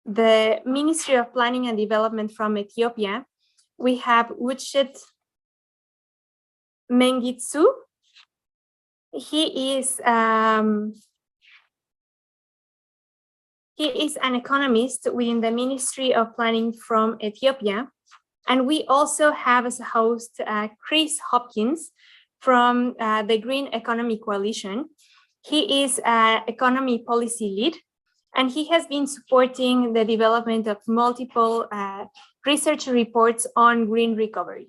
the Ministry of Planning and Development from Ethiopia, we have Wuchet Mengitsu. He is an economist within the Ministry of Planning from Ethiopia. And we also have as a host Chris Hopkins from the Green Economy Coalition. He is an economy policy lead, and he has been supporting the development of multiple research reports on green recovery.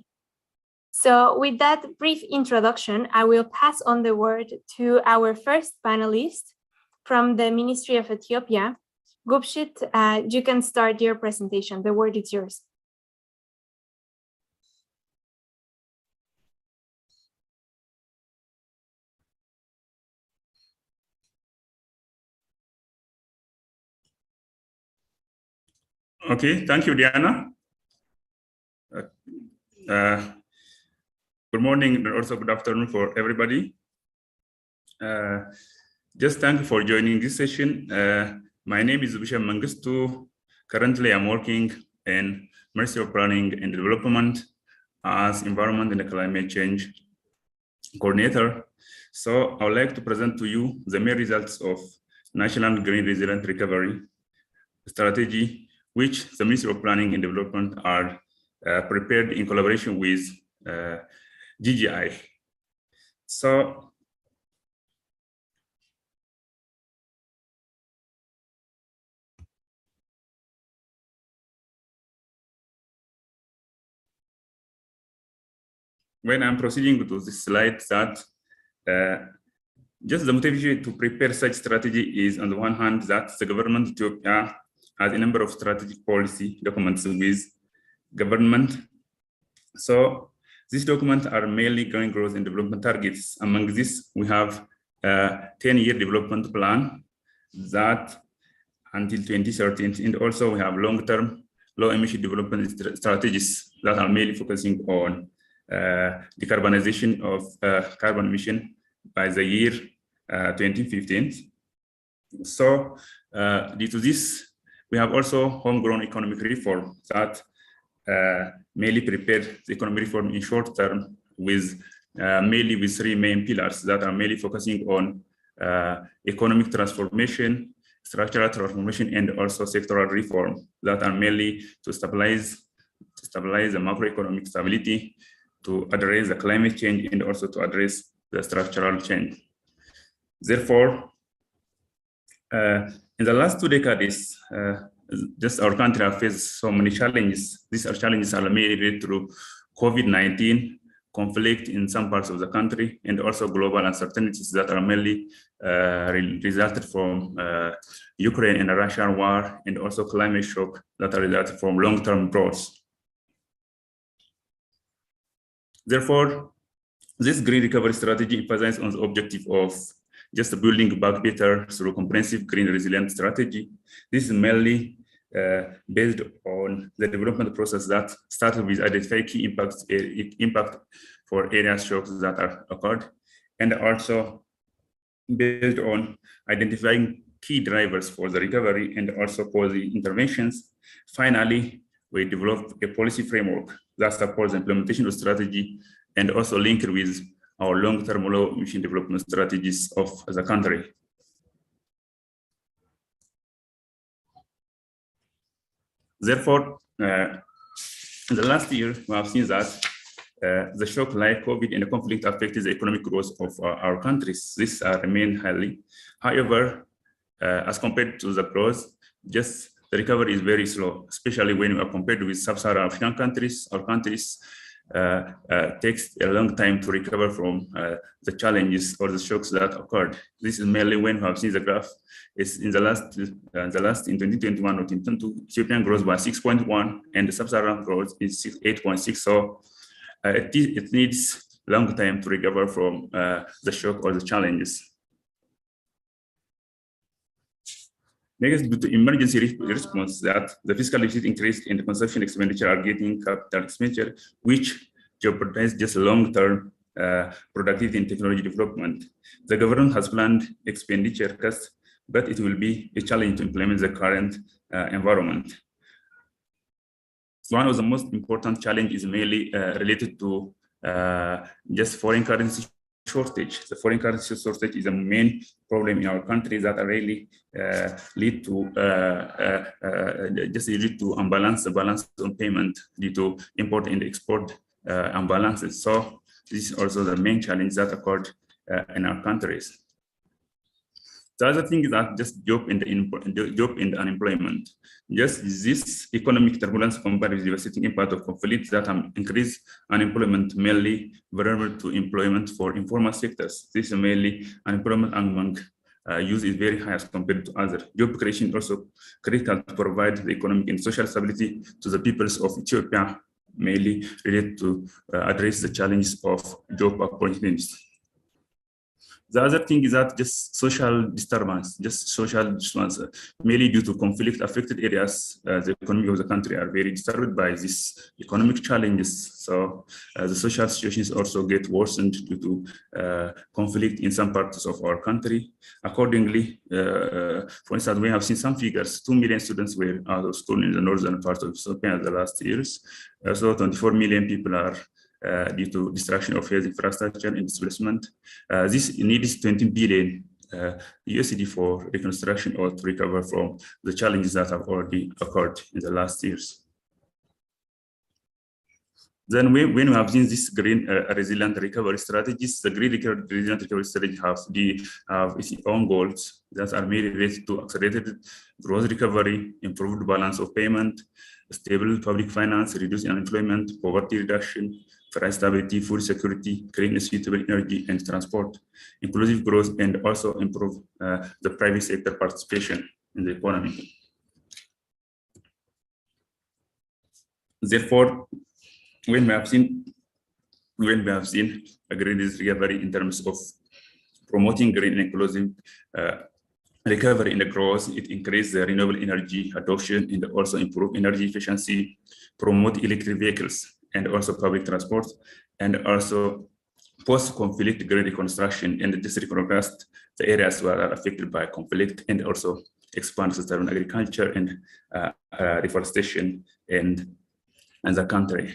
So with that brief introduction, I will pass on the word to our first panelist from the Ministry of Ethiopia. Gupshit, you can start your presentation. The word is yours. Okay, thank you, Diana. Good morning and also good afternoon for everybody. Just thank you for joining this session. My name is Wuchet Mengistu. Currently, I'm working in Ministry of Planning and Development as Environment and Climate Change Coordinator. So I would like to present to you the main results of National Green Resilient Recovery Strategy, which the Ministry of Planning and Development are prepared in collaboration with GGI. So when I'm proceeding to this slide, that just the motivation to prepare such strategy is, on the one hand, that the government of Ethiopia has a number of strategic policy documents with government. So these documents are mainly green growth and development targets. Among this, we have a 10-year development plan that until 2030, and also we have long-term low-emission development strategies that are mainly focusing on decarbonization of carbon emission by the year 2015. So due to this, we have also homegrown economic reform that mainly prepared the economic reform in short term with mainly with three main pillars that are mainly focusing on economic transformation, structural transformation, and also sectoral reform that are mainly to stabilize the macroeconomic stability, to address the climate change, and also to address the structural change. Therefore, in the last 2 decades, just our country has faced so many challenges. These challenges are mainly related to COVID-19, conflict in some parts of the country, and also global uncertainties that are mainly resulted from Ukraine and Russian war, and also climate shock that are resulted from long-term growth. Therefore, this green recovery strategy emphasizes on the objective of just building back better through comprehensive green resilient strategy. This is mainly based on the development process that started with identifying key impact for area shocks that are occurred, and also based on identifying key drivers for the recovery and also for the interventions. Finally, we developed a policy framework that supports the implementation of strategy and also linked with our long-term low-emission development strategies of the country. Therefore, in the last year, we have seen that the shock like COVID and the conflict affected the economic growth of our countries. This remain highly. However, as compared to the growth, just the recovery is very slow, especially when we are compared with sub-Saharan African countries. Our countries takes a long time to recover from the challenges or the shocks that occurred. This is mainly when we have seen the graph. It's in the last in 2021 or 2022, Ethiopian growth was 6.1, and the sub-Saharan growth is 8.6. So it needs long time to recover from the shock or the challenges. Next, due to emergency response, that the fiscal deficit increased and the consumption expenditure are getting capital expenditure, which jeopardize just long-term productivity and technology development. The government has planned expenditure cuts but it will be a challenge to implement the current environment. So one of the most important challenges is mainly related to just foreign currency shortage. The foreign currency shortage is a main problem in our country that really lead to balance on payment due to import and export imbalances. So this is also the main challenge that occurred in our countries. The other thing is that just job and unemployment. Just this economic turbulence combined with the devastating impact of conflicts that increase unemployment, mainly vulnerable to employment for informal sectors. This is mainly unemployment among youth is very high as compared to other. Job creation also critical to provide the economic and social stability to the peoples of Ethiopia, mainly related to address the challenges of job opportunities. The other thing is that just social disturbance, mainly due to conflict affected areas, the economy of the country are very disturbed by these economic challenges. So the social situations also get worsened due to conflict in some parts of our country. Accordingly, for instance, we have seen some figures, 2 million students were out of school in the northern part of Ethiopia in the last years. So 24 million people are due to destruction of health infrastructure and displacement. This needs 20 billion USD for reconstruction or to recover from the challenges that have already occurred in the last years. Then when we have seen this green resilient recovery strategies, the green resilient recovery strategy have its own goals that are mainly related to accelerated growth recovery, improved balance of payment, stable public finance, reduced unemployment, poverty reduction, price stability, food security, clean and suitable energy and transport, inclusive growth, and also improve the private sector participation in the economy. Therefore, when we have seen a green recovery in terms of promoting green and inclusive recovery in the growth, it increases the renewable energy adoption and also improve energy efficiency, promote electric vehicles and also public transport, and also post-conflict green reconstruction and just reconstruct the areas that are affected by conflict, and also expand sustainable agriculture and reforestation in the country.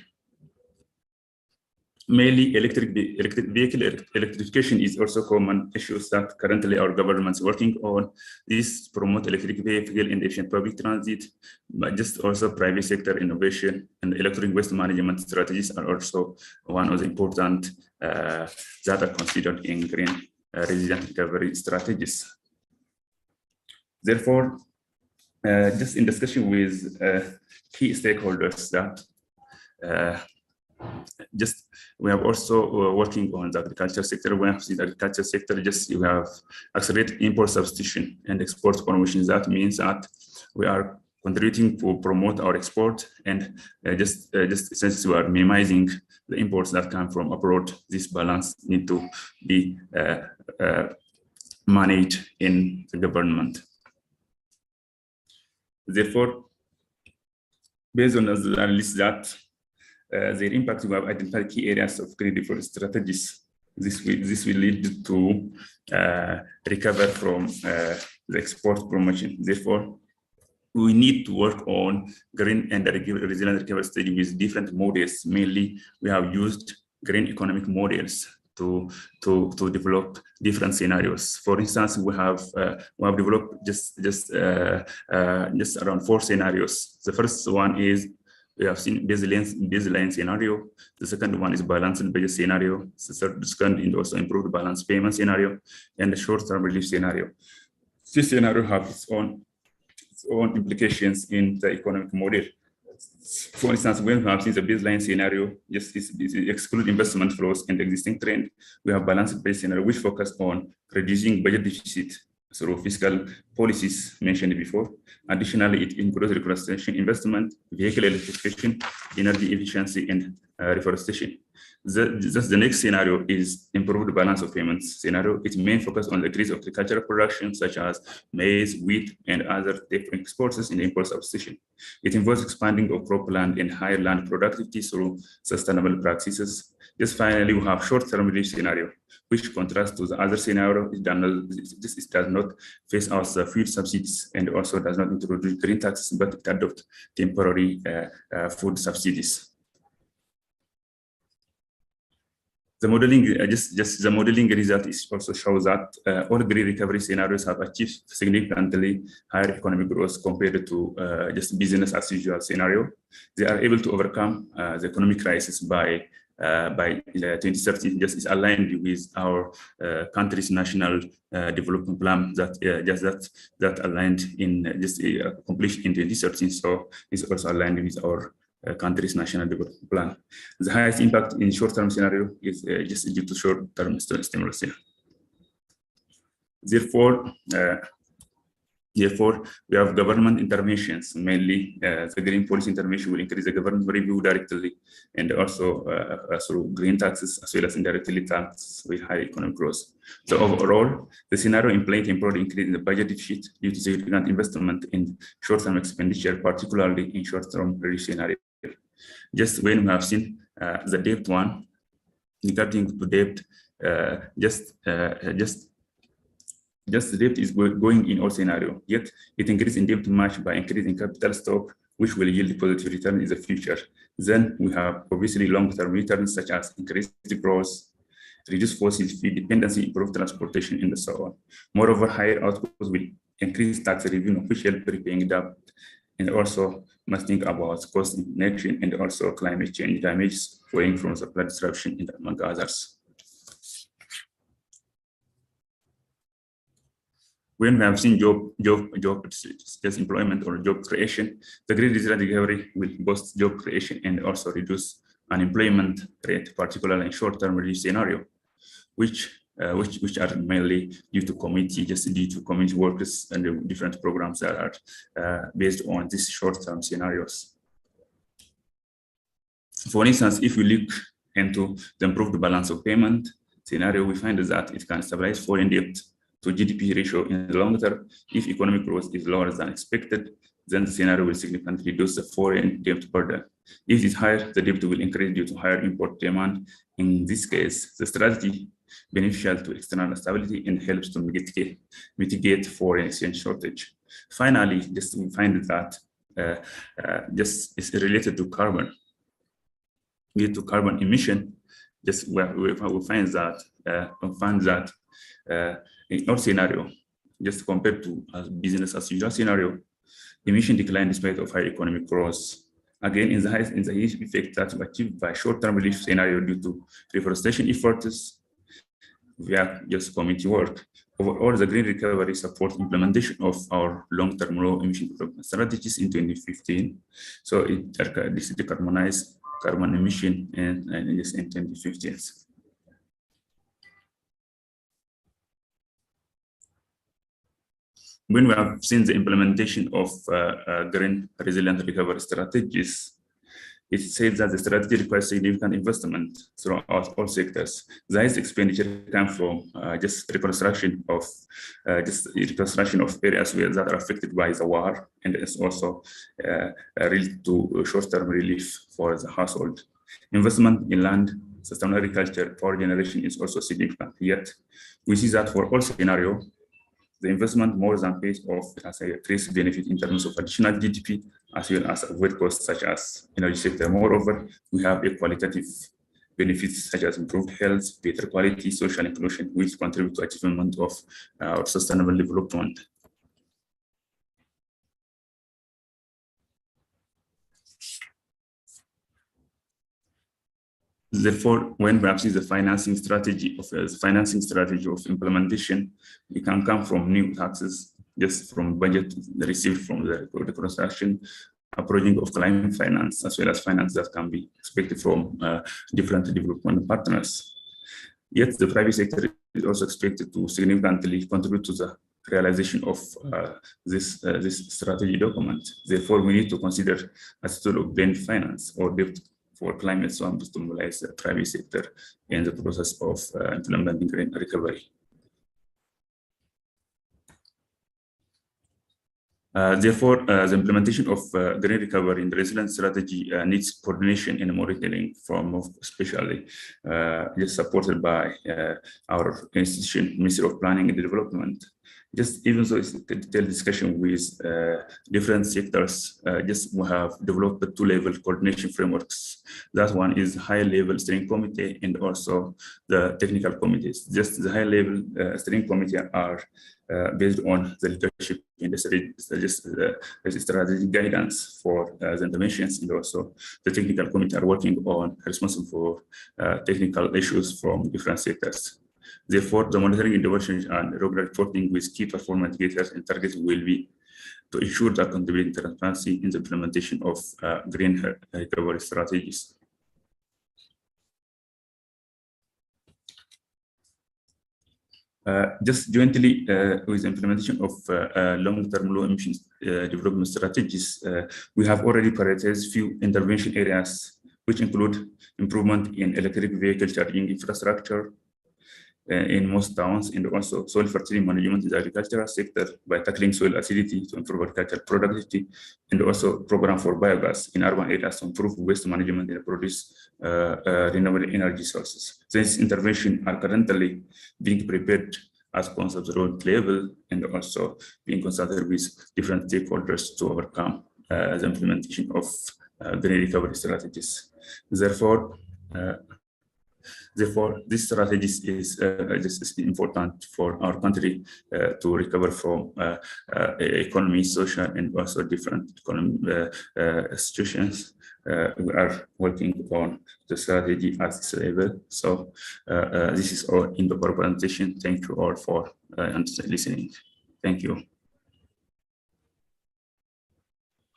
Mainly electric vehicle electrification is also common issues that currently our government is working on. This promote electric vehicle and efficient public transit, but just also private sector innovation and electric waste management strategies are also one of the important that are considered in green resilient recovery strategies. Therefore, just in discussion with key stakeholders that we have also working on the agriculture sector. We have seen the agriculture sector, we have accelerated import substitution and export promotions. That means that we are contributing to promote our export, and since we are minimizing the imports that come from abroad, this balance need to be managed in the government. Therefore, based on the analysis that their impact, we have identified key areas of green recovery strategies. This will lead to recover from the export promotion. Therefore, we need to work on green and resilient recovery strategy with different models. Mainly, we have used green economic models to develop different scenarios. For instance, we have developed just around 4 scenarios. The first one is we have seen baseline scenario. The second one is balanced budget scenario. The second is also improved balance payment scenario, and the short-term relief scenario. This scenario has its own implications in the economic model. For instance, when we have seen the baseline scenario, just exclude investment flows and existing trend, we have balanced budget scenario, which focus on reducing budget deficit through fiscal policies mentioned before. Additionally, it includes reconstruction investment, vehicle electrification, energy efficiency, and reforestation. The next scenario is improved balance of payments scenario. Its main focus on the increase of agricultural production, such as maize, wheat, and other different exports in import substitution. It involves expanding of crop land and higher land productivity through sustainable practices. Just finally, we have short-term relief scenario, which contrasts to the other scenario. It does not phase out the fuel subsidies and also does not introduce green taxes, but it adopts temporary food subsidies. The modeling, the modeling result is also shows that all green recovery scenarios have achieved significantly higher economic growth compared to just business as usual scenario. They are able to overcome the economic crisis by 2030, just is aligned with our country's national development plan that aligned in just completion in 2013. So it's also aligned with our country's national development plan. The highest impact in short-term scenario is just due to short-term stimulus. Therefore, we have government interventions, mainly the green policy intervention will increase the government review directly and also through green taxes as well as indirectly taxes with high economic growth. So overall, the scenario implies temporary increase in the budget deficit due to significant investment in short-term expenditure, particularly in short-term relief scenario. Just when we have seen the debt one, regarding to debt, the debt is going in all scenario, yet it increases in debt much by increasing capital stock, which will yield positive return in the future. Then we have obviously long-term returns such as increased growth, reduced fossil fuel dependency, improved transportation, and so on. Moreover, higher outputs will increase tax revenue, which help repaying debt, and also must think about cost inflation and also climate change damage flowing from supply disruption, among others. When we have seen job just employment or job creation, the green digital recovery will boost job creation and also reduce unemployment rate, particularly in short-term relief scenario, which are mainly due to community workers and the different programs that are based on these short-term scenarios. For instance, if we look into the improved balance of payment scenario, we find that it can stabilize foreign debt to GDP ratio in the long term. If economic growth is lower than expected, then the scenario will significantly reduce the foreign debt burden. If it is higher, the debt will increase due to higher import demand. In this case, the strategy beneficial to external stability and helps to mitigate foreign exchange shortage. Finally, just we find that just is related to carbon. Due to carbon emission, just we find that in our scenario, just compared to a business as usual scenario, emission decline despite of high economic growth. Again, in the effect that we achieved by short-term relief scenario due to reforestation efforts via just community work. Overall, the green recovery supports implementation of our long-term low emission development strategies in 2015. So it decarbonized carbon emission in 2015. When we have seen the implementation of green resilient recovery strategies, it says that the strategy requires significant investment throughout all sectors. The highest expenditure comes from just reconstruction of areas that are affected by the war, and it's also related to short-term relief for the household. Investment in land, sustainable agriculture, power generation is also significant. Yet, we see that for all scenarios, the investment more than pays off as a trace benefit in terms of additional GDP, as well as avoid costs such as energy sector. Moreover, we have a qualitative benefits such as improved health, better quality, social inclusion, which contribute to achievement of our sustainable development. Therefore, when we have seen the financing strategy of implementation, it can come from new taxes, just from budget received from the reconstruction, approaching of climate finance, as well as finance that can be expected from different development partners. Yet, the private sector is also expected to significantly contribute to the realization of this strategy document. Therefore, we need to consider a sort of blend finance or debt for climate to mobilize the private sector in the process of implementing green recovery. Therefore, the implementation of green recovery and resilience strategy needs coordination in monitoring from especially just supported by our institution, Ministry of Planning and Development. Just even though it's a detailed discussion with different sectors, just we have developed the two-level coordination frameworks. That one is high-level steering committee and also the technical committees. Just the high-level steering committee are based on the leadership in the strategic guidance for the interventions, and also the technical committee are working on responsible for technical issues from different sectors. Therefore, the monitoring interventions and regular reporting with key performance indicators and targets will be to ensure the accountability and transparency in the implementation of green recovery strategies. Just jointly with the implementation of long-term low emissions development strategies, we have already prioritized few intervention areas, which include improvement in electric vehicle charging infrastructure in most towns, and also soil fertility management in the agricultural sector by tackling soil acidity to improve agricultural productivity, and also program for biogas in urban areas to improve waste management and produce renewable energy sources. These interventions are currently being prepared as concept road level and also being consulted with different stakeholders to overcome the implementation of green recovery strategies. Therefore, this strategy is important for our country to recover from economy, social, and also different economic situations. We are working on the strategy at this level. So this is all in the presentation. Thank you all for listening. Thank you.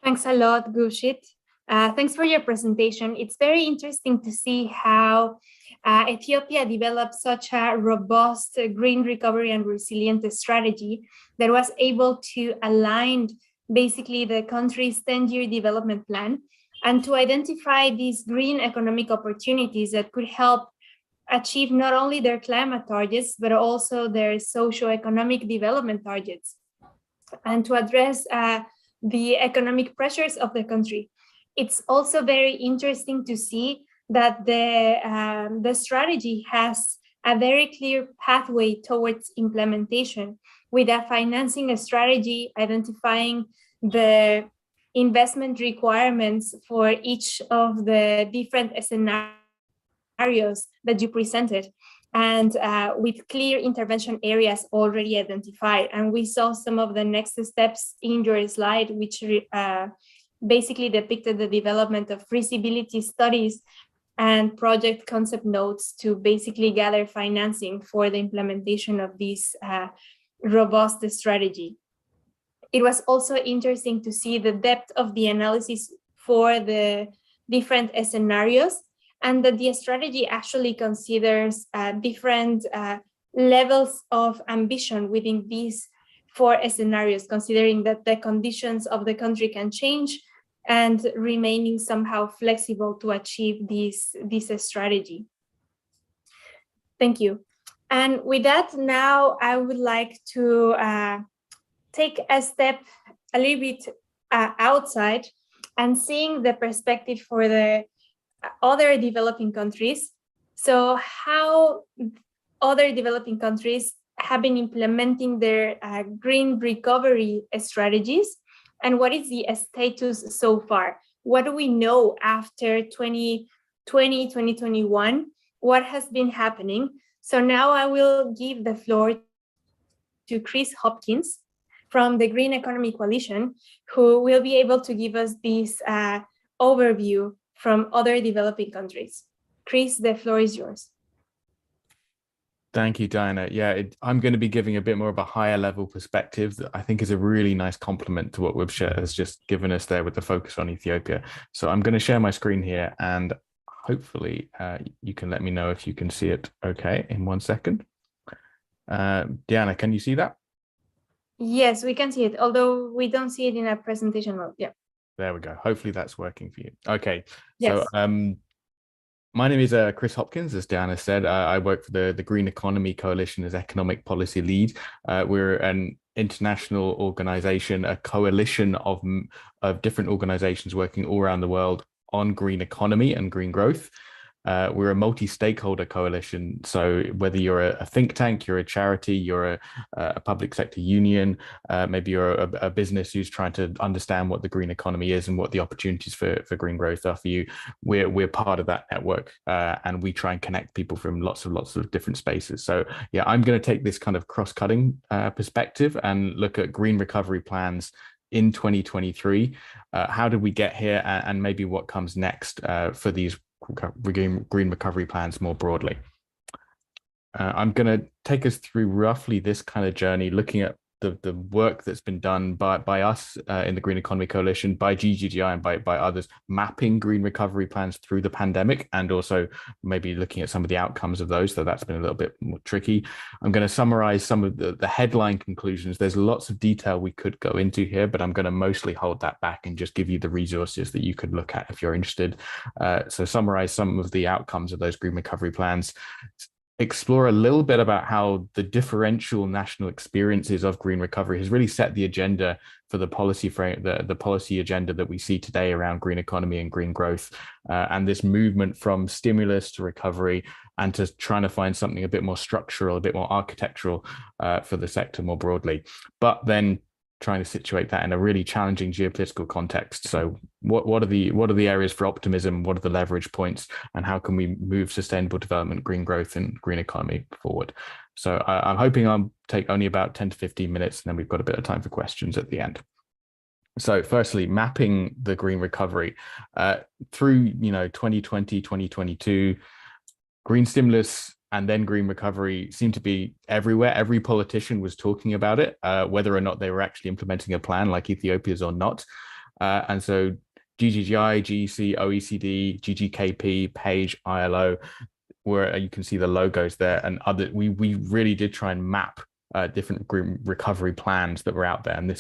Thanks a lot, Gurshid. Thanks for your presentation. It's very interesting to see how Ethiopia developed such a robust green recovery and resilient strategy that was able to align basically the country's 10-year development plan and to identify these green economic opportunities that could help achieve not only their climate targets, but also their socio-economic development targets, and to address the economic pressures of the country. It's also very interesting to see that the strategy has a very clear pathway towards implementation, with a financing strategy identifying the investment requirements for each of the different scenarios that you presented, and with clear intervention areas already identified. And we saw some of the next steps in your slide, which basically depicted the development of feasibility studies and project concept notes to basically gather financing for the implementation of this robust strategy. It was also interesting to see the depth of the analysis for the different scenarios, and that the strategy actually considers different levels of ambition within these 4 scenarios, considering that the conditions of the country can change and remaining somehow flexible to achieve this strategy. Thank you. And with that, now I would like to take a step a little bit outside and seeing the perspective for the other developing countries. So how other developing countries have been implementing their green recovery strategies, and what is the status so far? What do we know after 2020, 2021? What has been happening? So now I will give the floor to Chris Hopkins from the Green Economy Coalition, who will be able to give us this overview from other developing countries. Chris, the floor is yours. Thank you, Diana. Yeah, I'm going to be giving a bit more of a higher level perspective that I think is a really nice complement to what Wibsha has just given us there with the focus on Ethiopia. So I'm going to share my screen here, and hopefully you can let me know if you can see it okay in 1 second. Diana, can you see that? Yes, we can see it, although we don't see it in a presentation mode. Yeah. There we go. Hopefully that's working for you. Okay. Yes. So My name is Chris Hopkins, as Diana said. I work for the Green Economy Coalition as economic policy lead. We're an international organization, a coalition of different organizations working all around the world on green economy and green growth. We're a multi-stakeholder coalition. So whether you're a think tank, you're a charity, you're a public sector union, maybe you're a business who's trying to understand what the green economy is and what the opportunities for green growth are for you, we're part of that network, and we try and connect people from lots of different spaces. So yeah, I'm going to take this kind of cross-cutting perspective and look at green recovery plans in 2023. How did we get here, and maybe what comes next for these green recovery plans more broadly. I'm going to take us through roughly this kind of journey, looking at the work that's been done by us in the Green Economy Coalition, by GGGI and by others, mapping green recovery plans through the pandemic, and also maybe looking at some of the outcomes of those. So that's been a little bit more tricky. I'm going to summarize some of the headline conclusions. There's lots of detail we could go into here, but I'm going to mostly hold that back and just give you the resources that you could look at if you're interested. So summarize some of the outcomes of those green recovery plans, explore a little bit about how the differential national experiences of green recovery has really set the agenda for the policy frame, the policy agenda that we see today around green economy and green growth, and this movement from stimulus to recovery and to trying to find something a bit more structural, a bit more architectural for the sector more broadly. But then trying to situate that in a really challenging geopolitical context. So what are the areas for optimism? What are the leverage points? And how can we move sustainable development, green growth, and green economy forward? So I'm hoping I'll take only about 10 to 15 minutes, and then we've got a bit of time for questions at the end. So firstly, mapping the green recovery through 2020, 2022, green stimulus and then green recovery seemed to be everywhere. Every politician was talking about it, whether or not they were actually implementing a plan like Ethiopia's or not. And so GGGI, GEC, OECD, GGKP, PAGE, ILO, where you can see the logos there, and other. We really did try and map different green recovery plans that were out there. And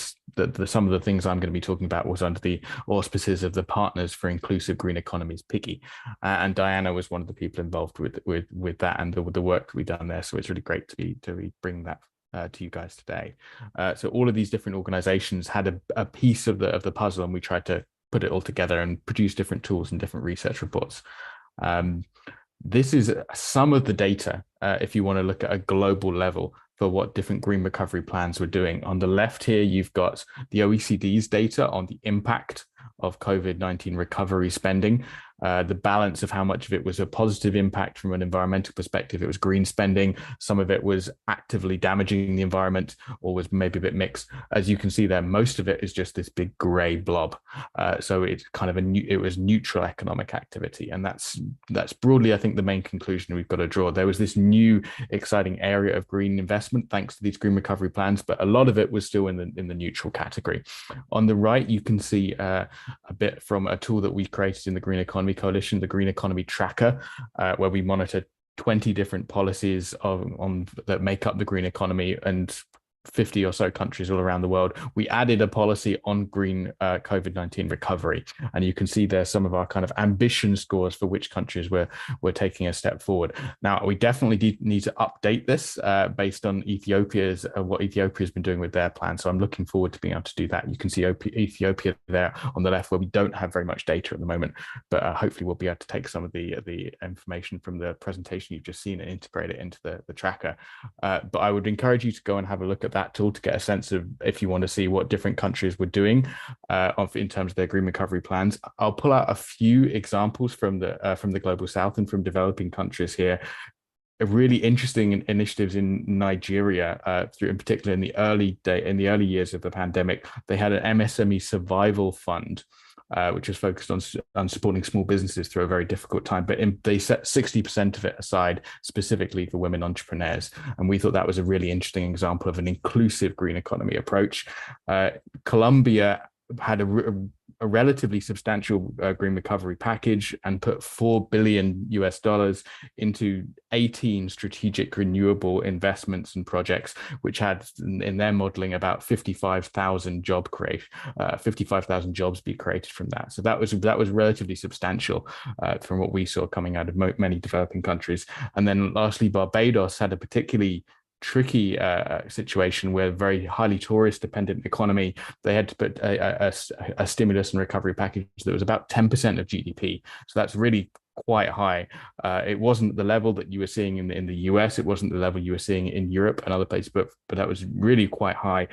some of the things I'm going to be talking about was under the auspices of the Partners for Inclusive Green Economies, PIGGY. And Diana was one of the people involved with that and the work that we've done there. So it's really great to bring that to you guys today. So all of these different organizations had a piece of the puzzle, and we tried to put it all together and produce different tools and different research reports. This is some of the data, if you want to look at a global level, for what different green recovery plans were doing. On the left here, you've got the OECD's data on the impact of COVID-19 recovery spending, the balance of how much of it was a positive impact from an environmental perspective. It was green spending. Some of it was actively damaging the environment, or was maybe a bit mixed. As you can see there, most of it is just this big gray blob. So it's kind of it was neutral economic activity. And that's broadly, I think, the main conclusion we've got to draw. There was this new exciting area of green investment thanks to these green recovery plans, but a lot of it was still in the neutral category. On the right, you can see a bit from a tool that we created in the Green Economy Coalition, the Green Economy Tracker, where we monitor 20 different policies that make up the green economy, and 50 or so countries all around the world. We added a policy on green COVID-19 recovery, and you can see there some of our kind of ambition scores for which countries we're taking a step forward. Now, we definitely need to update this based on what Ethiopia has been doing with their plan. So I'm looking forward to being able to do that. You can see Ethiopia there on the left, where we don't have very much data at the moment, but hopefully we'll be able to take some of the information from the presentation you've just seen and integrate it into the tracker. But I would encourage you to go and have a look at that tool to get a sense of, if you want to see what different countries were doing in terms of their green recovery plans. I'll pull out a few examples from the Global South and from developing countries here. Really interesting initiatives in Nigeria, in particular in the early years of the pandemic. They had an MSME survival fund, which was focused on supporting small businesses through a very difficult time. But they set 60% of it aside specifically for women entrepreneurs. And we thought that was a really interesting example of an inclusive green economy approach. Colombia had a relatively substantial green recovery package and put $4 billion into 18 strategic renewable investments and projects, which had in their modeling about 55,000 jobs be created from that. So that was relatively substantial from what we saw coming out of many developing countries. And then lastly, Barbados had a particularly tricky situation where very highly tourist dependent economy, they had to put a stimulus and recovery package that was about 10% of GDP. So that's really quite high. It wasn't the level that you were seeing in the US. It wasn't the level you were seeing in Europe and other places, but that was really quite high,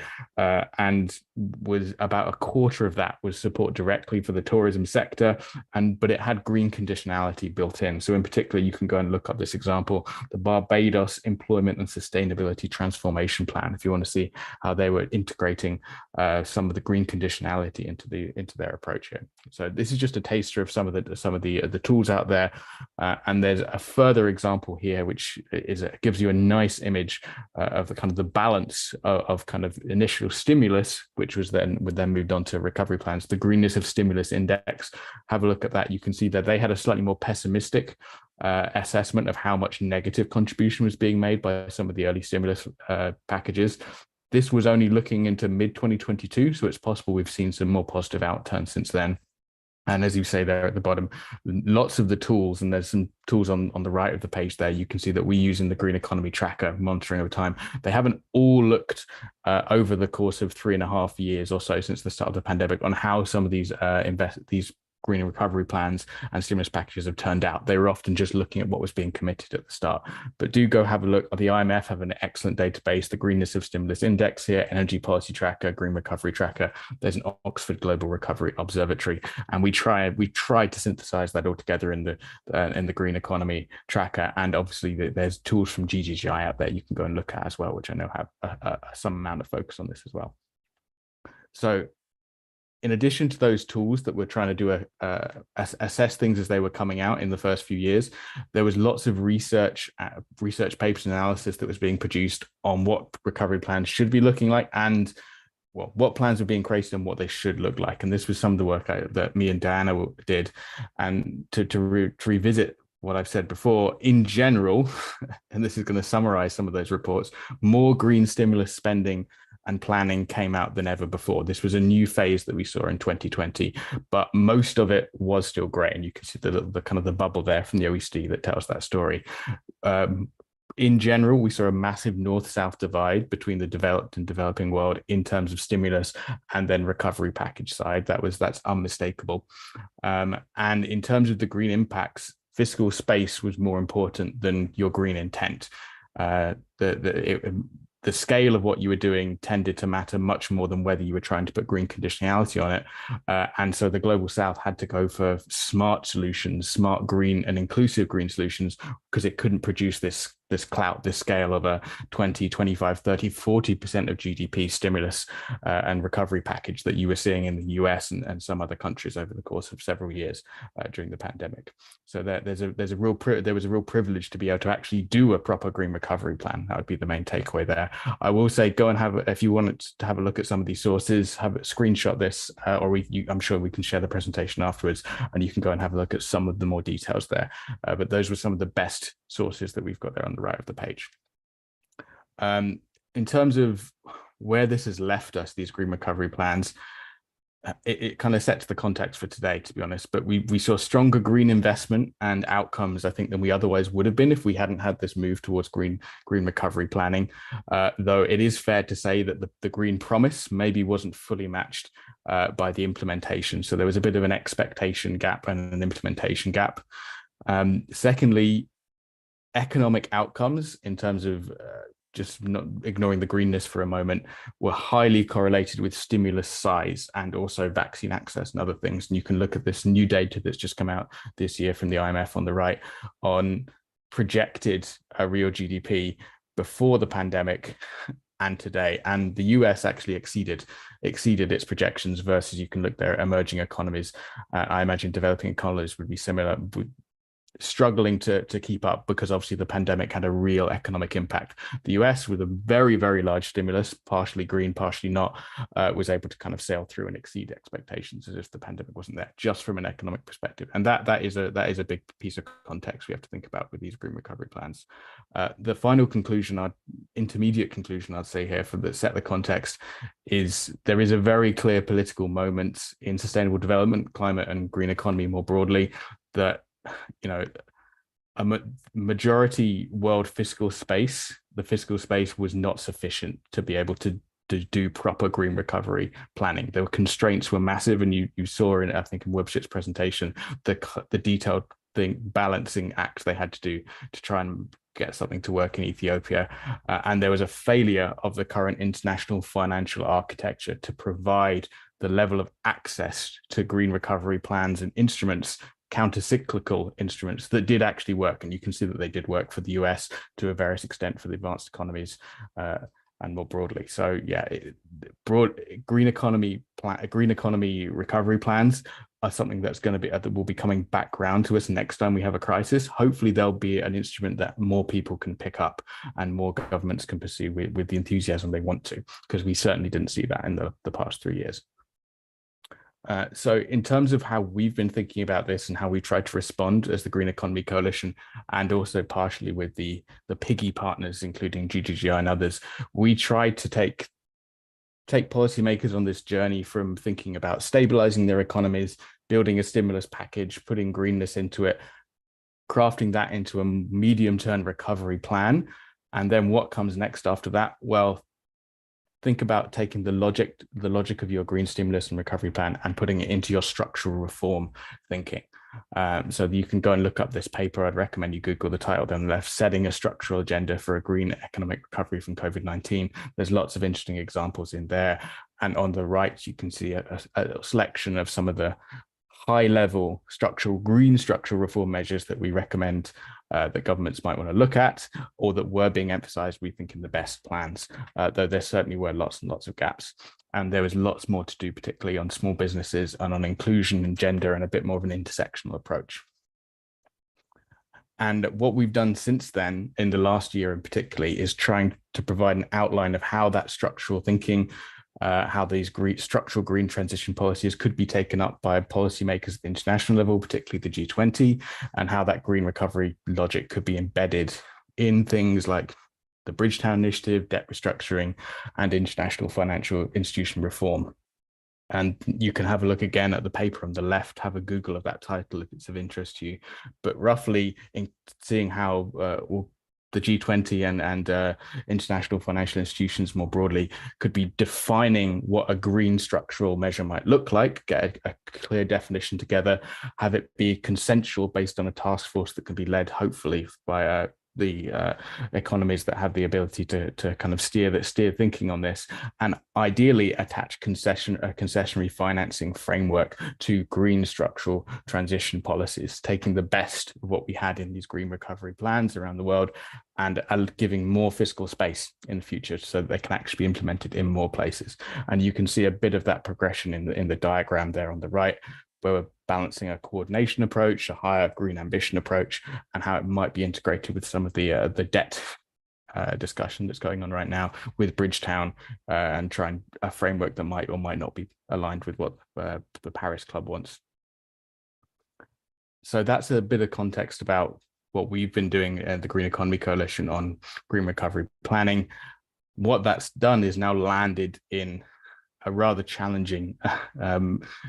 and was about a quarter of that was support directly for the tourism sector, but it had green conditionality built in. So in particular, you can go and look up this example, the Barbados Employment and Sustainability Transformation Plan, if you want to see how they were integrating some of the green conditionality into their approach here. So this is just a taster of some of the tools out there. And there's a further example here, which gives you a nice image of the kind of the balance of kind of initial stimulus, which was then moved on to recovery plans. The Greenness of Stimulus Index. Have a look at that. You can see that they had a slightly more pessimistic assessment of how much negative contribution was being made by some of the early stimulus packages. This was only looking into mid-2022, so it's possible we've seen some more positive outturns since then. And as you say there at the bottom, lots of the tools, and there's some tools on the right of the page there, you can see that we use in the Green Economy Tracker monitoring over time. They haven't all looked over the course of 3.5 years or so since the start of the pandemic on how some of these green recovery plans and stimulus packages have turned out. They were often just looking at what was being committed at the start. But do go have a look. The IMF have an excellent database, the Greenness of Stimulus Index here, Energy Policy Tracker, Green Recovery Tracker. There's an Oxford Global Recovery Observatory, and we tried to synthesize that all together in the Green Economy Tracker. And obviously there's tools from GGGI out there you can go and look at as well, which I know have some amount of focus on this as well. So in addition to those tools that we're trying to do assess things as they were coming out in the first few years, there was lots of research papers and analysis that was being produced on what recovery plans should be looking like and what plans were being created and what they should look like. And this was some of the work that me and Diana did. And to revisit what I've said before, in general, and this is going to summarize some of those reports, more green stimulus spending and planning came out than ever before. This was a new phase that we saw in 2020, but most of it was still great. And you can see the kind of the bubble there from the OECD that tells that story. In general, we saw a massive north-south divide between the developed and developing world in terms of stimulus and then recovery package side. That's unmistakable. And in terms of the green impacts, fiscal space was more important than your green intent. The scale of what you were doing tended to matter much more than whether you were trying to put green conditionality on it. And so the Global South had to go for smart solutions, smart green and inclusive green solutions, because it couldn't produce this clout, this scale of a 20, 25, 30, 40% of GDP stimulus and recovery package that you were seeing in the US and some other countries over the course of several years during the pandemic. So there was a real privilege to be able to actually do a proper green recovery plan. That would be the main takeaway there. I will say, go and if you wanted to have a look at some of these sources, have a screenshot this, or I'm sure we can share the presentation afterwards, and you can go and have a look at some of the more details there. But those were some of the best sources that we've got there on the right of the page. In terms of where this has left us, these green recovery plans, it kind of sets the context for today, to be honest, but we saw stronger green investment and outcomes, I think, than we otherwise would have been if we hadn't had this move towards green recovery planning, though it is fair to say that the green promise maybe wasn't fully matched by the implementation. So there was a bit of an expectation gap and an implementation gap. Secondly, economic outcomes in terms of just not ignoring the greenness for a moment, were highly correlated with stimulus size and also vaccine access and other things. And you can look at this new data that's just come out this year from the IMF on the right on projected real GDP before the pandemic and today. And the US actually exceeded its projections versus, you can look there at emerging economies. I imagine developing economies would be similar. struggling to keep up because obviously the pandemic had a real economic impact. The US, with a very, very large stimulus, partially green, partially not, was able to kind of sail through and exceed expectations as if the pandemic wasn't there, just from an economic perspective. And that is a big piece of context we have to think about with these green recovery plans. The final conclusion, our intermediate conclusion, I'd say here, set the context, is there is a very clear political moment in sustainable development, climate, and green economy more broadly that, you know, a majority world fiscal space, the fiscal space was not sufficient to be able to do proper green recovery planning. The constraints were massive, and you saw in, I think, in Wubshit's presentation, the detailed balancing act they had to do to try and get something to work in Ethiopia. And there was a failure of the current international financial architecture to provide the level of access to green recovery plans and instruments, counter-cyclical instruments, that did actually work. And you can see that they did work for the US to a various extent for the advanced economies and more broadly. So yeah, green economy recovery plans are something that's going to be that will be coming back round to us next time we have a crisis. Hopefully there'll be an instrument that more people can pick up and more governments can pursue with the enthusiasm they want to, because we certainly didn't see that in the past 3 years. So in terms of how we've been thinking about this and how we tried to respond as the Green Economy Coalition, and also partially with the PIGGY partners, including GGGI and others, we tried to take policymakers on this journey from thinking about stabilizing their economies, building a stimulus package, putting greenness into it, crafting that into a medium-term recovery plan. And then what comes next after that? Well, think about taking the logic of your green stimulus and recovery plan and putting it into your structural reform thinking. So you can go and look up this paper. I'd recommend you Google the title on the left, Setting a Structural Agenda for a Green Economic Recovery from COVID-19. There's lots of interesting examples in there. And on the right, you can see a selection of some of the high-level green structural reform measures that we recommend that governments might want to look at, or that were being emphasized, we think, in the best plans, though there certainly were lots and lots of gaps. And there was lots more to do, particularly on small businesses and on inclusion and gender, and a bit more of an intersectional approach. And what we've done since then, in the last year in particular, is trying to provide an outline of how that structural thinking, how these structural green transition policies could be taken up by policymakers at the international level, particularly the G20, and how that green recovery logic could be embedded in things like the Bridgetown Initiative, debt restructuring, and international financial institution reform. And you can have a look again at the paper on the left, have a Google of that title if it's of interest to you. But roughly, in seeing how the G20 and international financial institutions more broadly could be defining what a green structural measure might look like, get a clear definition together, have it be consensual based on a task force that can be led, hopefully, by the economies that have the ability to kind of steer thinking on this, and ideally attach a concessionary financing framework to green structural transition policies, taking the best of what we had in these green recovery plans around the world and giving more fiscal space in the future so that they can actually be implemented in more places. And you can see a bit of that progression in the diagram there on the right, where we're balancing a coordination approach, a higher green ambition approach, and how it might be integrated with some of the debt discussion that's going on right now with Bridgetown, and trying a framework that might or might not be aligned with what the Paris Club wants. So that's a bit of context about what we've been doing at the Green Economy Coalition on green recovery planning. What that's done is now landed in a rather challenging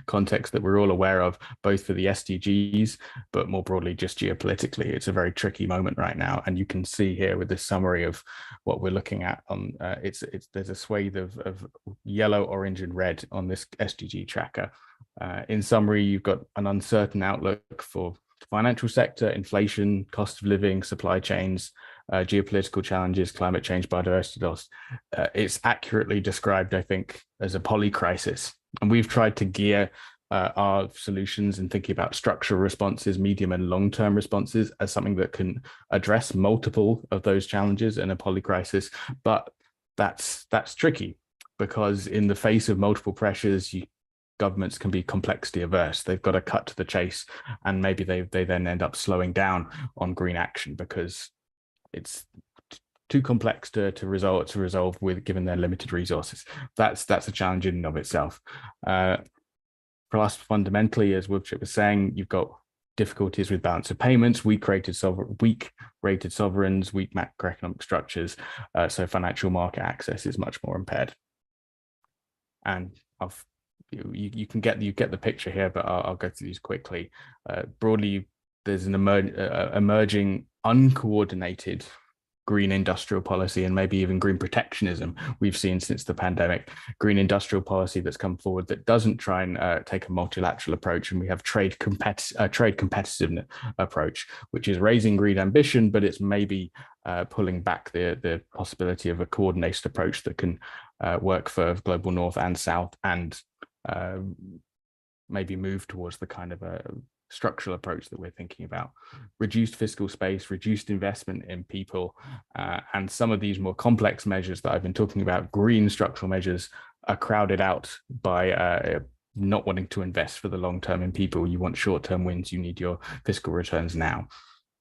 context that we're all aware of, both for the SDGs, but more broadly, just geopolitically. It's a very tricky moment right now. And you can see here with this summary of what we're looking at on, there's a swathe of yellow, orange, and red on this SDG tracker. In summary, you've got an uncertain outlook for the financial sector, inflation, cost of living, supply chains, geopolitical challenges, climate change, biodiversity loss. It's accurately described, I think, as a polycrisis. And we've tried to gear our solutions in thinking about structural responses, medium and long-term responses, as something that can address multiple of those challenges in a polycrisis. But that's tricky, because in the face of multiple pressures, governments can be complexity averse. They've got to cut to the chase, and maybe they then end up slowing down on green action because it's too complex to resolve with given their limited resources. That's a challenge in and of itself. Plus, fundamentally, as Wubshit was saying, you've got difficulties with balance of payments, weak rated sovereigns, weak macroeconomic structures. So financial market access is much more impaired. And you get the picture here, but I'll go through these quickly. Broadly, there's an emerging uncoordinated green industrial policy and maybe even green protectionism we've seen since the pandemic. Green industrial policy that's come forward that doesn't try and take a multilateral approach, and we have trade competitive approach, which is raising green ambition, but it's maybe pulling back the possibility of a coordinated approach that can work for global north and south, and maybe move towards the kind of a structural approach that we're thinking about. Reduced fiscal space, reduced investment in people, and some of these more complex measures that I've been talking about, green structural measures, are crowded out by not wanting to invest for the long term in people. You want short-term wins, you need your fiscal returns now.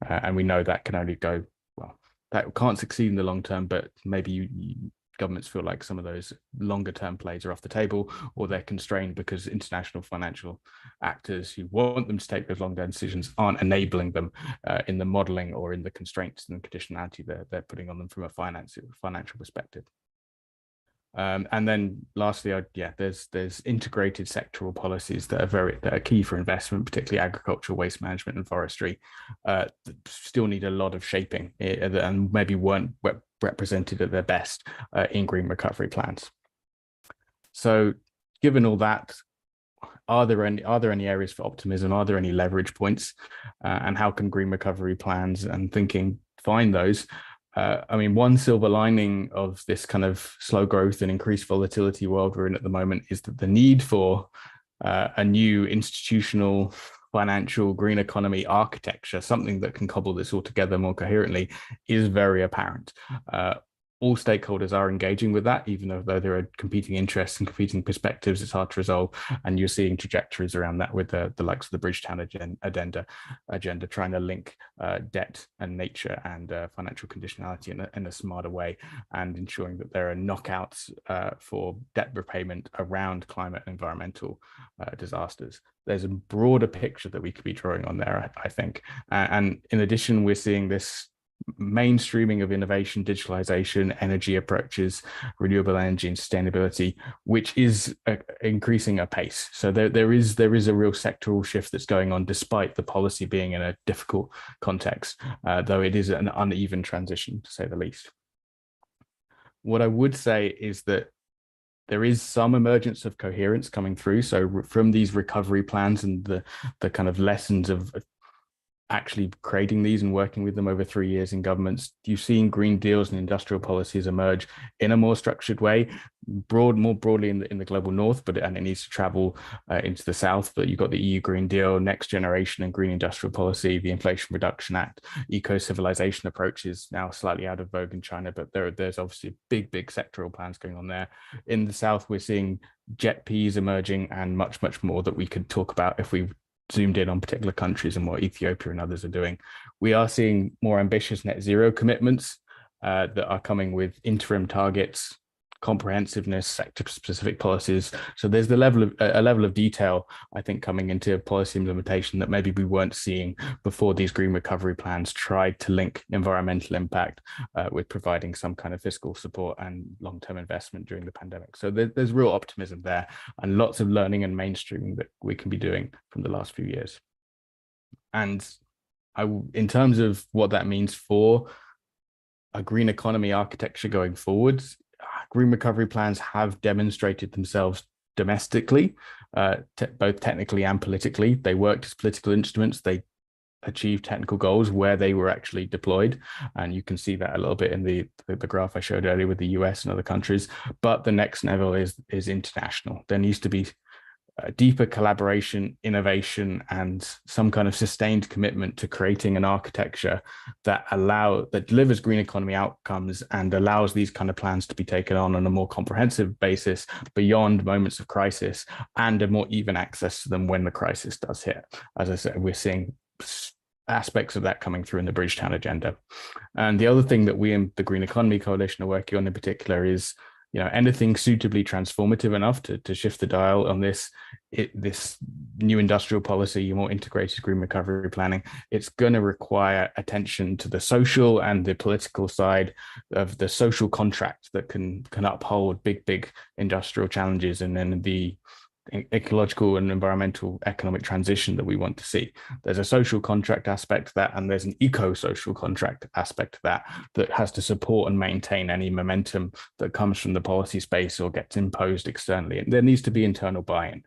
And we know that can only go, well, that can't succeed in the long term, but maybe governments feel like some of those longer term plays are off the table, or they're constrained because international financial actors who want them to take those long term decisions aren't enabling them in the modeling or in the constraints and conditionality they're putting on them from a financial perspective. And then lastly, there's integrated sectoral policies that are key for investment, particularly agriculture, waste management, and forestry. That still need a lot of shaping and maybe weren't represented at their best in green recovery plans. So, given all that, are there any areas for optimism? Are there any leverage points? And how can green recovery plans and thinking find those? I mean, one silver lining of this kind of slow growth and increased volatility world we're in at the moment is that the need for a new institutional, financial, green economy architecture, something that can cobble this all together more coherently, is very apparent. All stakeholders are engaging with that, even though there are competing interests and competing perspectives. It's hard to resolve, and you're seeing trajectories around that with the likes of the Bridgetown agenda trying to link debt and nature and financial conditionality in a smarter way, and ensuring that there are knockouts for debt repayment around climate and environmental disasters. There's a broader picture that we could be drawing on there, I think. And in addition, we're seeing this mainstreaming of innovation, digitalization, energy approaches, renewable energy and sustainability, which is increasing apace. So there is a real sectoral shift that's going on, despite the policy being in a difficult context, though it is an uneven transition, to say the least. What I would say is that there is some emergence of coherence coming through. So from these recovery plans and the kind of lessons of actually creating these and working with them over 3 years in governments, you've seen green deals and industrial policies emerge in a more structured way, more broadly in the global north, and it needs to travel into the south. But you've got the EU Green Deal, Next Generation and Green Industrial Policy, the Inflation Reduction Act, eco-civilization approaches now slightly out of vogue in China, but there's obviously big sectoral plans going on there. In the south, we're seeing JETPs emerging, and much more that we could talk about if we zoomed in on particular countries and what Ethiopia and others are doing. We are seeing more ambitious net zero commitments that are coming with interim targets, comprehensiveness, sector-specific policies. So there's a level of detail, I think, coming into policy implementation that maybe we weren't seeing before these green recovery plans tried to link environmental impact with providing some kind of fiscal support and long-term investment during the pandemic. So there's real optimism there, and lots of learning and mainstreaming that we can be doing from the last few years. And in terms of what that means for a green economy architecture going forward, green recovery plans have demonstrated themselves domestically, both technically and politically. They worked as political instruments. They achieved technical goals where they were actually deployed. And you can see that a little bit in the graph I showed earlier with the US and other countries. But the next level is international. There needs to be deeper collaboration, innovation, and some kind of sustained commitment to creating an architecture that delivers green economy outcomes and allows these kind of plans to be taken on a more comprehensive basis beyond moments of crisis, and a more even access to them when the crisis does hit. As I said, we're seeing aspects of that coming through in the Bridgetown agenda. And the other thing that we in the Green Economy Coalition are working on in particular is, anything suitably transformative enough to shift the dial on this new industrial policy, more integrated green recovery planning. It's going to require attention to the social and the political side of the social contract that can uphold big industrial challenges, and then the ecological and environmental economic transition that we want to see. There's a social contract aspect to that, and there's an eco-social contract aspect to that has to support and maintain any momentum that comes from the policy space or gets imposed externally. And there needs to be internal buy-in,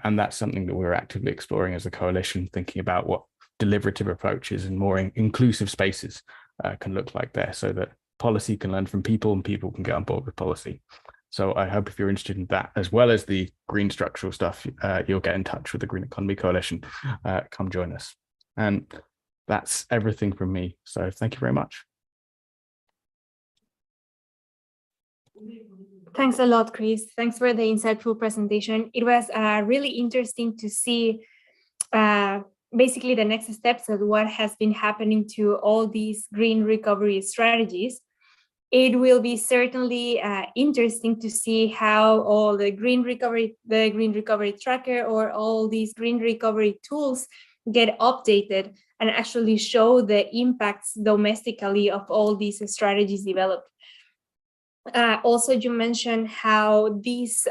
and that's something that we're actively exploring as a coalition, thinking about what deliberative approaches and more inclusive spaces can look like there, so that policy can learn from people and people can get on board with policy. So I hope if you're interested in that, as well as the green structural stuff, you'll get in touch with the Green Economy Coalition. Come join us. And that's everything from me. So thank you very much. Thanks a lot, Chris. Thanks for the insightful presentation. It was really interesting to see basically the next steps of what has been happening to all these green recovery strategies. It will be certainly interesting to see how all the green recovery tracker, or all these green recovery tools get updated and actually show the impacts domestically of all these strategies developed. Also, you mentioned how these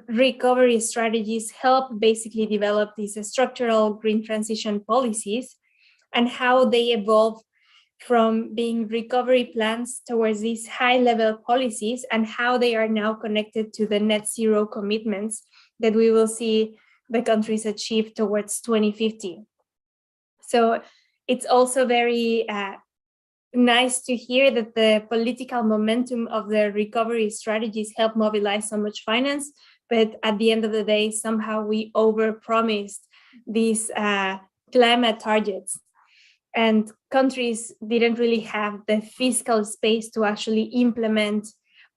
recovery strategies help basically develop these structural green transition policies, and how they evolve from being recovery plans towards these high-level policies, and how they are now connected to the net zero commitments that we will see the countries achieve towards 2050. So it's also very nice to hear that the political momentum of the recovery strategies help mobilize so much finance, but at the end of the day, somehow we overpromised these climate targets. And countries didn't really have the fiscal space to actually implement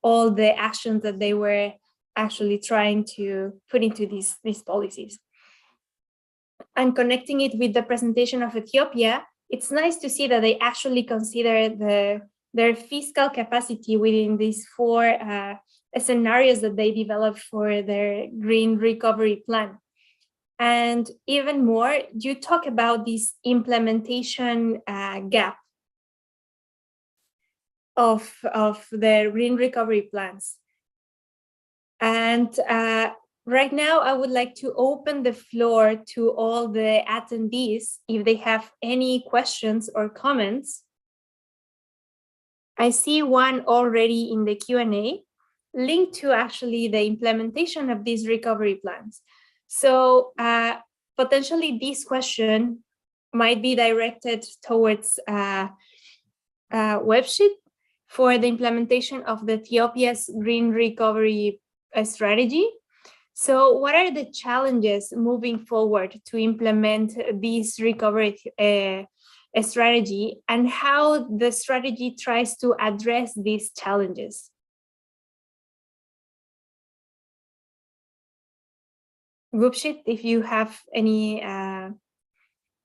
all the actions that they were actually trying to put into these policies. And connecting it with the presentation of Ethiopia, it's nice to see that they actually consider their fiscal capacity within these 4 scenarios that they developed for their green recovery plan. And even more, you talk about this implementation gap of the green recovery plans. And right now, I would like to open the floor to all the attendees if they have any questions or comments. I see one already in the Q&A linked to actually the implementation of these recovery plans. So potentially this question might be directed towards Webshit for the implementation of the Ethiopia's green recovery strategy. So what are the challenges moving forward to implement this recovery strategy, and how the strategy tries to address these challenges? Gupshit, if you have any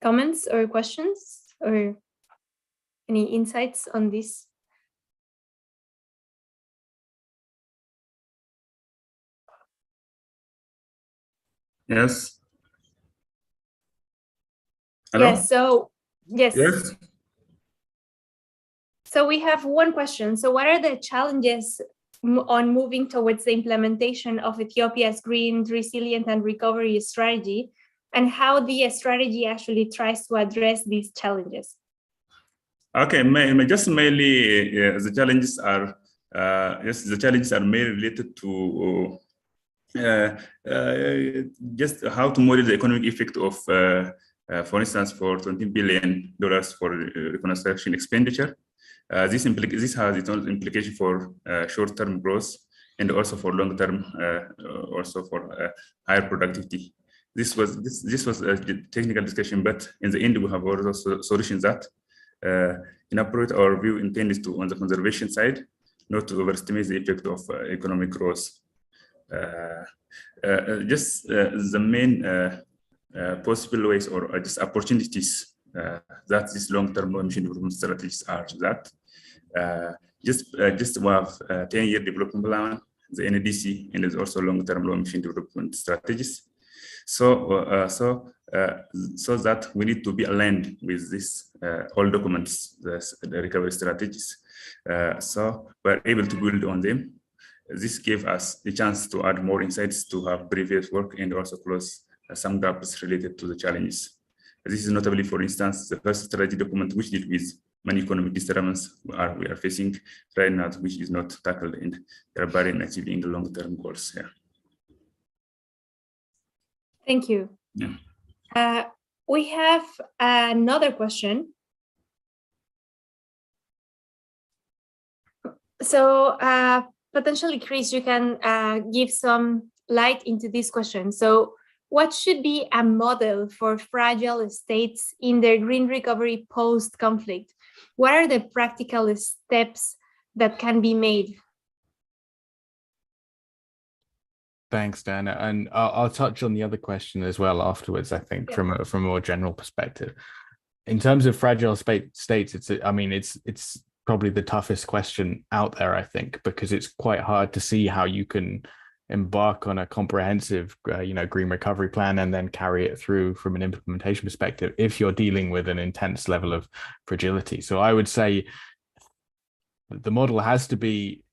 comments or questions or any insights on this. Yes. Hello? Yes, so yes. Yes. So we have one question. So what are the challenges on moving towards the implementation of Ethiopia's green, resilient, and recovery strategy, and how the strategy actually tries to address these challenges? Okay, just mainly the challenges are mainly related to just how to model the economic effect of, for instance, for $20 billion for reconstruction expenditure. This has its own implication for short-term growth and also for long term, also for higher productivity. This was a technical discussion, but in the end, we have also solutions that, in approach, our view intended to, on the conservation side, not to overestimate the effect of economic growth. The main possible ways or just opportunities that these long-term low emission development strategies are that just we have 10-year development plan, the NDC, and there's also long-term low emission development strategies. So that we need to be aligned with this all documents, the recovery strategies. So we're able to build on them. This gave us the chance to add more insights, to have previous work, and also close some gaps related to the challenges. This is notably, for instance, the first strategy document which deals with many economic disturbance we are facing right now, which is not tackled in the barrier in achieving the long-term goals. Yeah. Thank you. Yeah. We have another question. So potentially, Chris, you can give some light into this question. So what should be a model for fragile states in their green recovery post-conflict? What are the practical steps that can be made? Thanks, Dan. And I'll touch on the other question as well afterwards, I think, Yeah. from a more general perspective. In terms of fragile states, it's probably the toughest question out there, I think, because it's quite hard to see how you can embark on a comprehensive, green recovery plan and then carry it through from an implementation perspective if you're dealing with an intense level of fragility. So I would say the model has to be,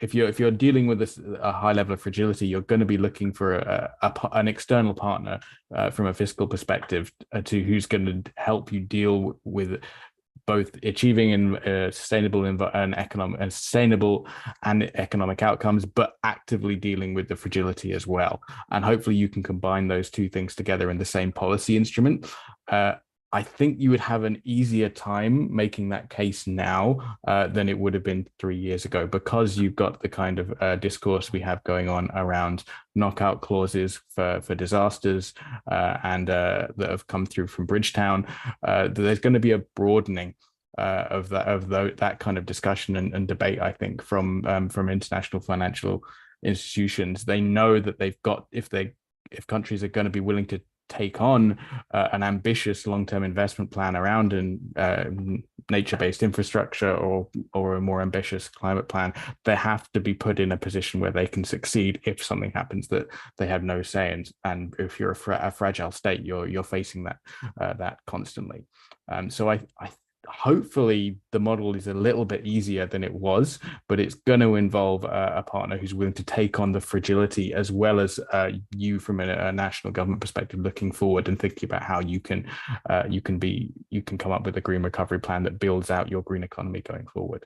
if you're dealing with a high level of fragility, you're going to be looking for an external partner from a fiscal perspective to who's going to help you deal with both achieving sustainable and economic outcomes, but actively dealing with the fragility as well. And hopefully you can combine those two things together in the same policy instrument. I think you would have an easier time making that case now than it would have been 3 years ago, because you've got the kind of discourse we have going on around knockout clauses for disasters and that have come through from Bridgetown. There's going to be a broadening of that kind of discussion and debate, I think, from international financial institutions. They know that they've got, if countries are going to be willing to take on an ambitious long-term investment plan around nature-based infrastructure or a more ambitious climate plan, they have to be put in a position where they can succeed if something happens that they have no say in. And if you're a fragile state, you're facing that constantly. So I hopefully the model is a little bit easier than it was, but it's going to involve a partner who's willing to take on the fragility, as well as you from a national government perspective, looking forward and thinking about how you can come up with a green recovery plan that builds out your green economy going forward.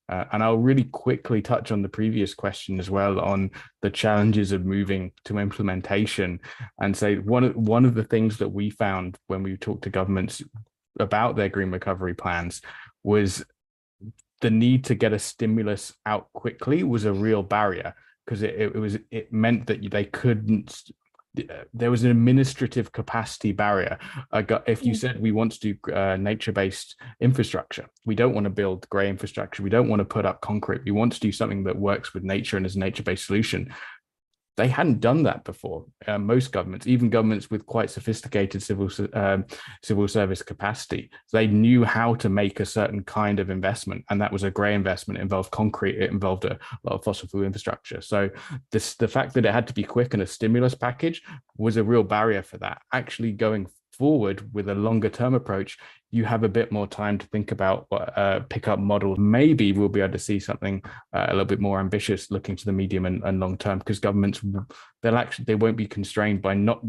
And I'll really quickly touch on the previous question as well on the challenges of moving to implementation, and say one of the things that we found when we talked to governments about their green recovery plans was the need to get a stimulus out quickly was a real barrier, because it meant that they couldn't. There was an administrative capacity barrier. If you said we want to do nature-based infrastructure, we don't want to build grey infrastructure, we don't want to put up concrete, we want to do something that works with nature and is a nature-based solution. They hadn't done that before. Most governments, even governments with quite sophisticated civil service capacity, they knew how to make a certain kind of investment, and that was a grey investment. It involved concrete, it involved a lot of fossil fuel infrastructure. So the fact that it had to be quick and a stimulus package was a real barrier for that. Actually going forward with a longer term approach, you have a bit more time to think about what pick up models. Maybe we'll be able to see something a little bit more ambitious looking to the medium and long term, because governments, they won't be constrained by not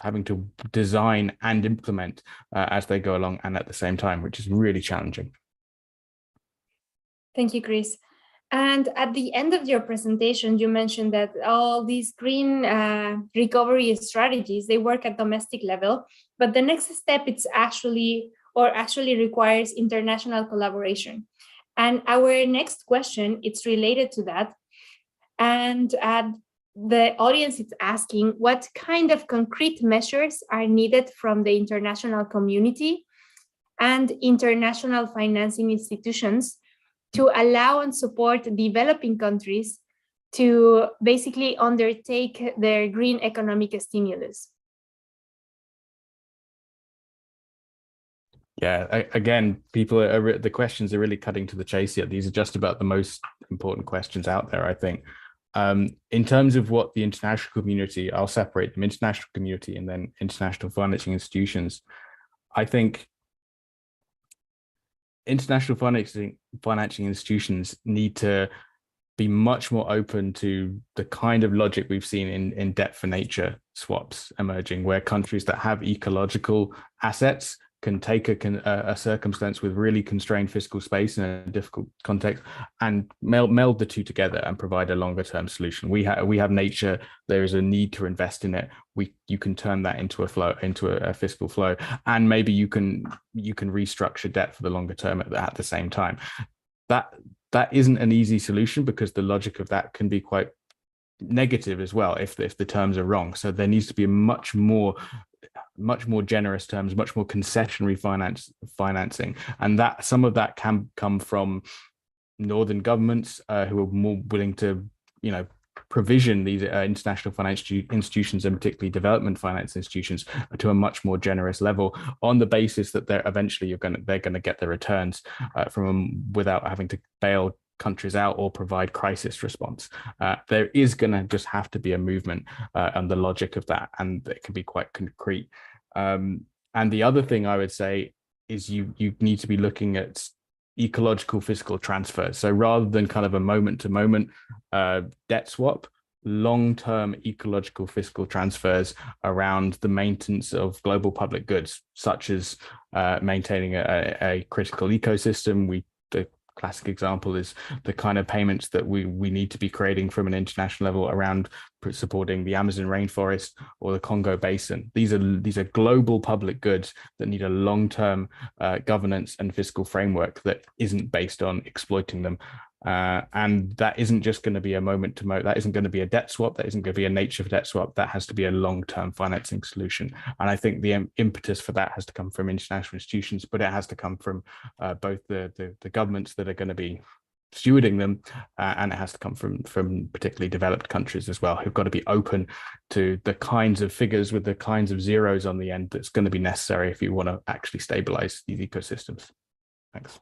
having to design and implement as they go along and at the same time, which is really challenging. Thank you, Chris. And at the end of your presentation, you mentioned that all these green recovery strategies, they work at domestic level, but the next step it's actually requires international collaboration. And our next question, it's related to that. And the audience is asking what kind of concrete measures are needed from the international community and international financing institutions to allow and support developing countries to basically undertake their green economic stimulus. Yeah, again, the questions are really cutting to the chase here. These are just about the most important questions out there, I think. In terms of what the international community, I'll separate them, international community and then international financing institutions. I think international financing institutions need to be much more open to the kind of logic we've seen in debt for nature swaps emerging, where countries that have ecological assets can take a circumstance with really constrained fiscal space in a difficult context and meld the two together and provide a longer term solution. We have nature. There is a need to invest in it. You can turn that into a fiscal flow, and maybe you can restructure debt for the longer term at the same time. That isn't an easy solution because the logic of that can be quite negative as well if the terms are wrong. So there needs to be a much more generous terms, much more concessionary financing, and that some of that can come from northern governments who are more willing to, provision these international financial institutions and particularly development finance institutions to a much more generous level on the basis that they're going to get the returns from without having to bail countries out or provide crisis response. There is going to just have to be a movement on the logic of that, and it can be quite concrete. And the other thing I would say is you need to be looking at ecological fiscal transfers. So rather than kind of a moment-to-moment debt swap, long-term ecological fiscal transfers around the maintenance of global public goods, such as maintaining a critical ecosystem. The classic example is the kind of payments that we need to be creating from an international level around supporting the Amazon rainforest or the Congo basin. These are global public goods that need a long-term governance and fiscal framework that isn't based on exploiting them. And that isn't just going to be a moment-to-moment. That isn't going to be a debt swap. That isn't going to be a nature of debt swap. That has to be a long-term financing solution. And I think the impetus for that has to come from international institutions, but it has to come from both the governments that are going to be stewarding them, and it has to come from particularly developed countries as well, who've got to be open to the kinds of figures with the kinds of zeros on the end that's going to be necessary if you want to actually stabilize these ecosystems. Thanks.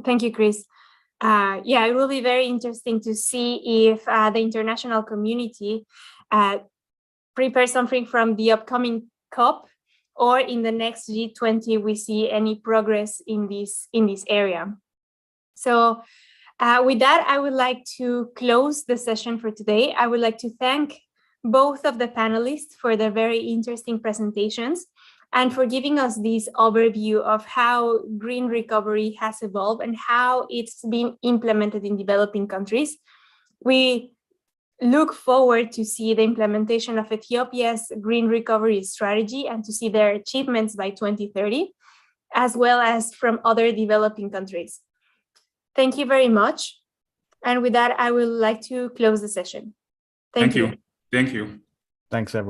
Thank you, Chris. Yeah, it will be very interesting to see if the international community prepares something from the upcoming COP, or in the next G20 we see any progress in this area. So with that, I would like to close the session for today. I would like to thank both of the panelists for their very interesting presentations and for giving us this overview of how green recovery has evolved and how it's been implemented in developing countries. We look forward to see the implementation of Ethiopia's green recovery strategy and to see their achievements by 2030, as well as from other developing countries. Thank you very much. And with that, I would like to close the session. Thank you. Thank you. Thanks, everyone.